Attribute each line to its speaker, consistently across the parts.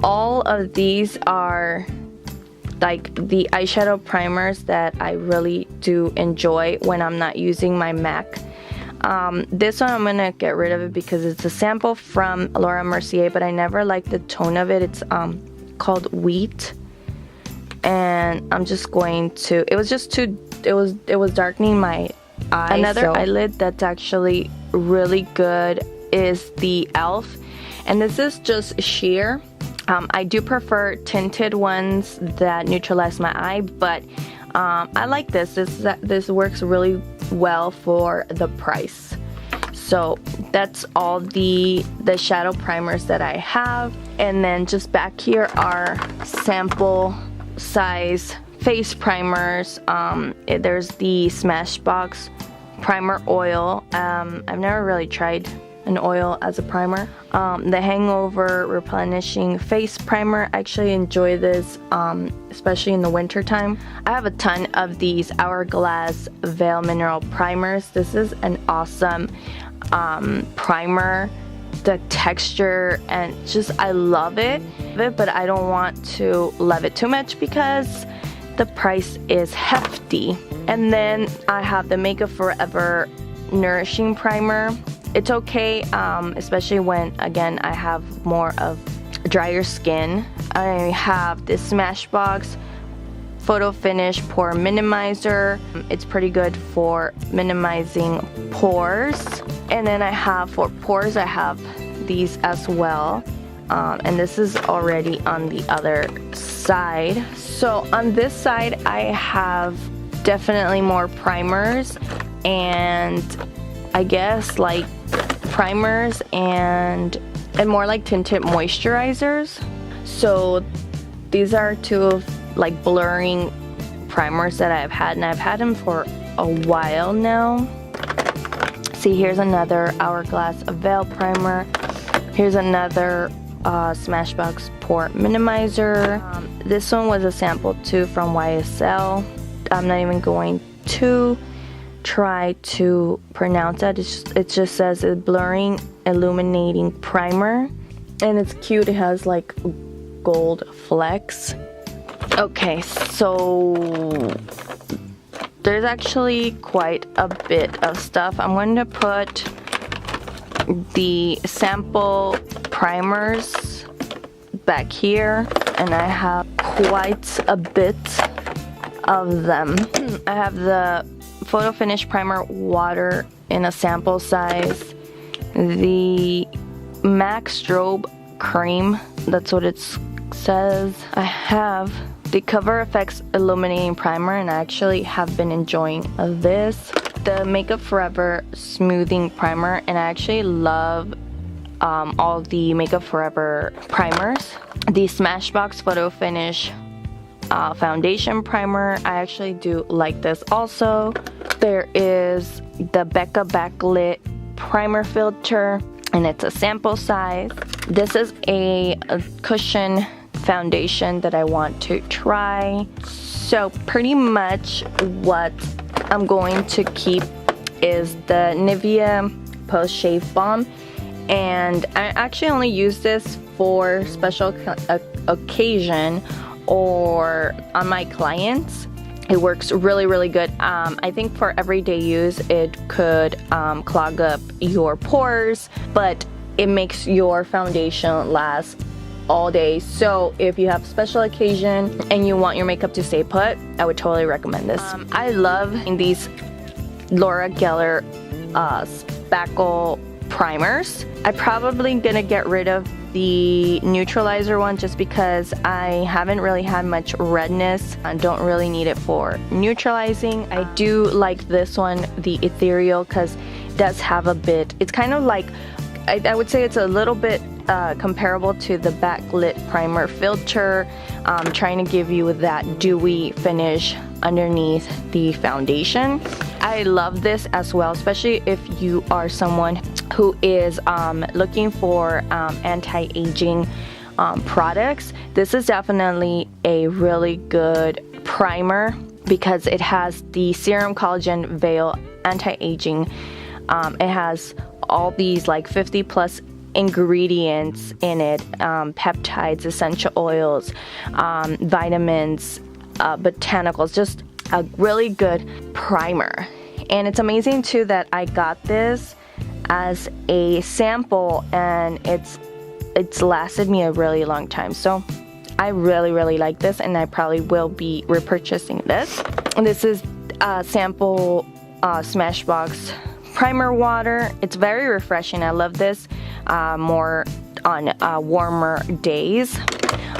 Speaker 1: all of these are like the eyeshadow primers that I really do enjoy when I'm not using my MAC. This one I'm gonna get rid of it because it's a sample from Laura Mercier, but I never liked the tone of it. It's called Wheat, and I'm just going to, it was just too, it was darkening my eye. Another eyelid that's actually really good is the e.l.f. and this is just sheer. I do prefer tinted ones that neutralize my eye, but I like this. This works really well for the price. So that's all the shadow primers that I have. And then just back here are sample size face primers. There's the Smashbox primer oil. I've never really tried an oil as a primer. The Hangover replenishing face primer, I actually enjoy this, especially in the winter time. I have a ton of these Hourglass Veil Mineral primers. This is an awesome primer. The texture and just, I love it, but I don't want to love it too much because the price is hefty. And then I have the Makeup Forever Nourishing Primer. It's okay, especially when, again, I have more of drier skin. I have this Smashbox Photo Finish Pore Minimizer. It's pretty good for minimizing pores. And then I have, for pores, I have these as well. And this is already on the other side. So on this side, I have definitely more primers and I guess like primers and more like tinted moisturizers. So these are two of like blurring primers that I've had, and I've had them for a while now. See, here's another Hourglass Veil primer. Here's another Smashbox Pore Minimizer. This one was a sample too from YSL. I'm not even going to try to pronounce that. It just says a blurring illuminating primer, and it's cute. It has like gold flecks. Okay, so there's actually quite a bit of stuff. I'm going to put the sample primers back here, and I have quite a bit of them. I have the Photo Finish Primer Water in a sample size, the MAC Strobe Cream, that's what it says. I have the Cover FX Illuminating Primer, and I actually have been enjoying this. The Makeup Forever Smoothing Primer, and I actually love all the Makeup Forever primers. The Smashbox Photo Finish Foundation Primer, I actually do like this also. There is the Becca Backlit Primer Filter, and it's a sample size. This is a cushion foundation that I want to try. So pretty much what I'm going to keep is the Nivea Post Shave Balm, and I actually only use this for special occasion or on my clients. It works really good. I think for everyday use it could clog up your pores, but it makes your foundation last all day. So if you have special occasion and you want your makeup to stay put, I would totally recommend this. I love these Laura Geller spackle primers. I'm probably gonna get rid of the neutralizer one just because I haven't really had much redness. I don't really need it for neutralizing. I do like this one, the ethereal, because it does have a bit, it's kind of like, I would say it's a little bit comparable to the backlit primer filter, trying to give you that dewy finish underneath the foundation. I love this as well, especially if you are someone who is looking for anti-aging products. This is definitely a really good primer because it has the Serum Collagen Veil Anti-Aging. It has all these like 50+ ingredients in it, peptides, essential oils, vitamins, botanicals, just a really good primer. And it's amazing too that I got this as a sample, and it's lasted me a really long time. So I really like this, and I probably will be repurchasing this. And this is a sample Smashbox primer water. It's very refreshing. I love this more on warmer days.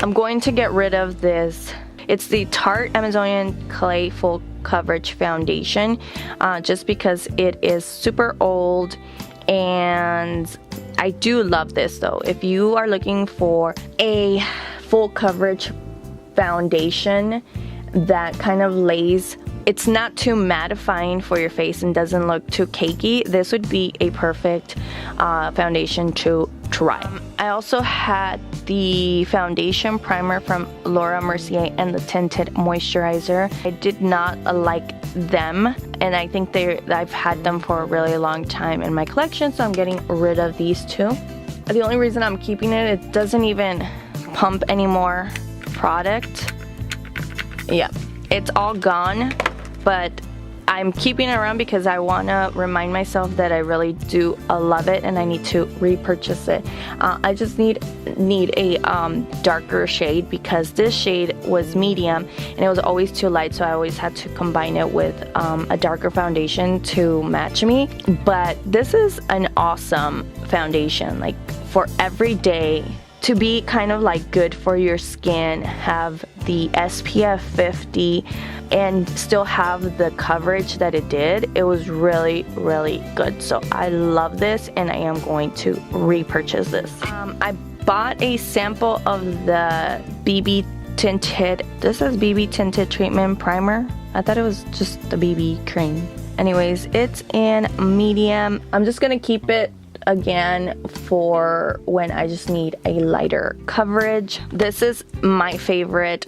Speaker 1: I'm going to get rid of this. It's the Tarte Amazonian Clay Full Coverage Foundation, just because it is super old, and I do love this though. If you are looking for a full coverage foundation that kind of lays, it's not too mattifying for your face and doesn't look too cakey, this would be a perfect foundation to try. I also had the foundation primer from Laura Mercier and the tinted moisturizer. I did not like them, and I think I've had them for a really long time in my collection, so I'm getting rid of these two. The only reason I'm keeping it, it doesn't even pump any more product. Yeah, it's all gone, but I'm keeping it around because I want to remind myself that I really do love it, and I need to repurchase it. I just need a darker shade, because this shade was medium and it was always too light, so I always had to combine it with a darker foundation to match me. But this is an awesome foundation, like for every day, to be kind of like good for your skin, have the SPF 50 and still have the coverage that it did. It was really good. So I love this, and I am going to repurchase this. I bought a sample of the BB tinted, this says BB tinted treatment primer. I thought it was just the BB cream. Anyways, it's in medium. I'm just gonna keep it again for when I just need a lighter coverage. This is my favorite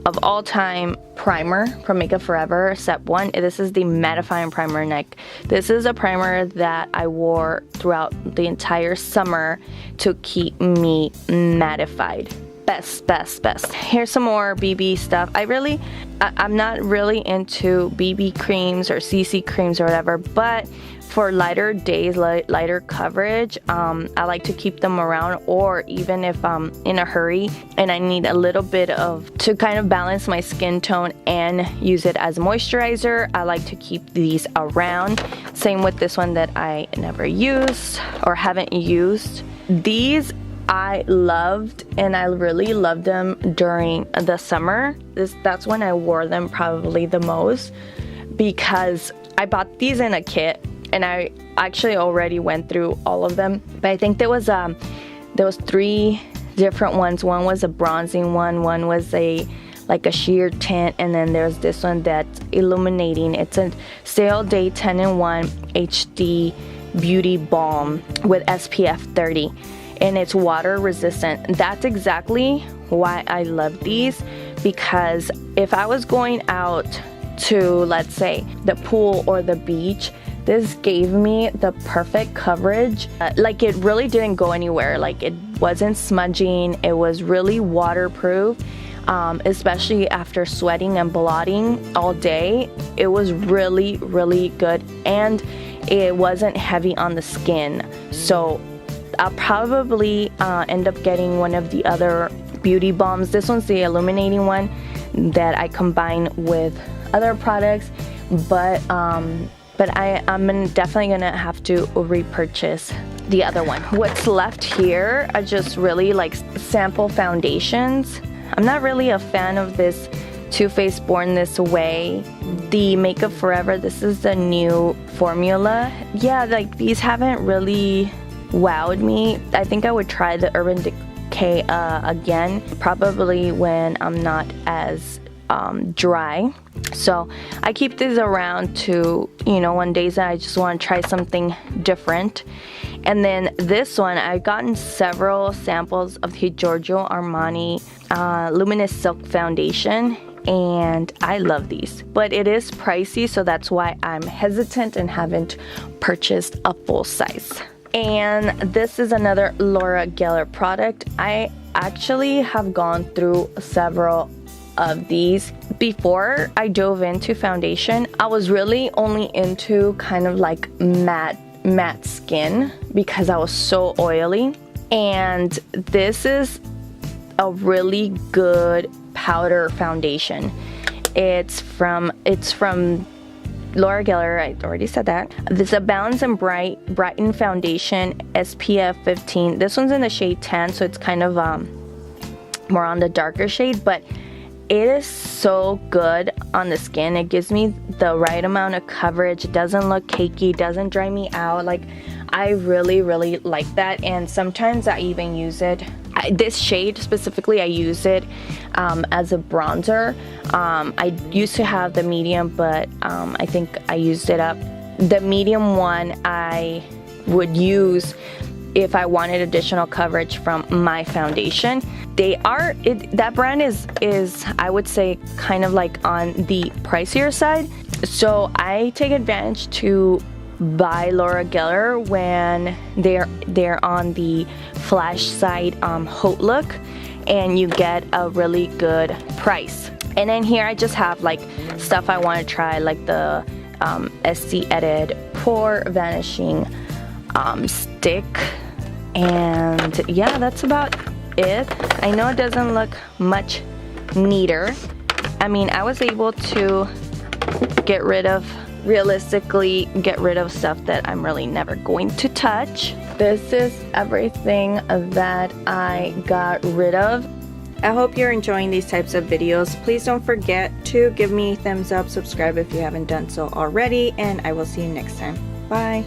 Speaker 1: of all time primer from Makeup Forever, Step 1. This is the mattifying primer neck. This is a primer that I wore throughout the entire summer to keep me mattified. Best. Here's some more BB stuff. I'm not really into BB creams or CC creams or whatever, but for lighter days, lighter coverage, I like to keep them around, or even if I'm in a hurry and I need a little bit to kind of balance my skin tone and use it as moisturizer, I like to keep these around. Same with this one that I never used or haven't used. These I loved, and I really loved them during the summer. That's when I wore them probably the most, because I bought these in a kit, and I actually already went through all of them. But I think there was 3 different ones. One was a bronzing one was like a sheer tint, and then there's this one that's illuminating. It's a Sale Day 10-in-1 HD Beauty Balm with SPF 30. And it's water resistant. That's exactly why I love these, because if I was going out to, let's say, the pool or the beach, this gave me the perfect coverage. Like, it really didn't go anywhere. Like, it wasn't smudging. It was really waterproof, especially after sweating and blotting all day. It was really good, and it wasn't heavy on the skin. So I'll probably end up getting one of the other beauty balms. This one's the illuminating one that I combine with other products, but I'm definitely gonna have to repurchase the other one. What's left here are just really like sample foundations. I'm not really a fan of this Too Faced Born This Way. The Makeup Forever, this is the new formula. Yeah, like these haven't really wowed me. I think I would try the Urban Decay again, probably when I'm not as dry. So I keep these around to, on days that I just want to try something different. And then this one, I've gotten several samples of the Giorgio Armani Luminous Silk Foundation, and I love these. But it is pricey, so that's why I'm hesitant and haven't purchased a full size. And this is another Laura Geller product. I actually have gone through several of these. Before I dove into foundation, I was really only into kind of like matte skin because I was so oily. And this is a really good powder foundation. It's from Laura Geller, I already said that. This is a Balance and Brighten Foundation SPF 15. This one's in the shade 10, so it's kind of more on the darker shade, but it is so good on the skin. It gives me the right amount of coverage. It doesn't look cakey, doesn't dry me out. Like, I really like that, and sometimes I even use it. This shade specifically, I use it as a bronzer. I used to have the medium, but I think I used it up. The medium one I would use if I wanted additional coverage from my foundation. That brand is I would say kind of like on the pricier side. So I take advantage to buy Laura Geller when they're on the flash side haute look, and you get a really good price. And then here I just have like stuff I want to try, like the SC Edit Pore Vanishing Stick. And yeah, that's about it. I know it doesn't look much neater. I mean, I was able to realistically get rid of stuff that I'm really never going to touch. This is everything that I got rid of. I hope you're enjoying these types of videos. Please don't forget to give me a thumbs up, subscribe if you haven't done so already, and I will see you next time. Bye.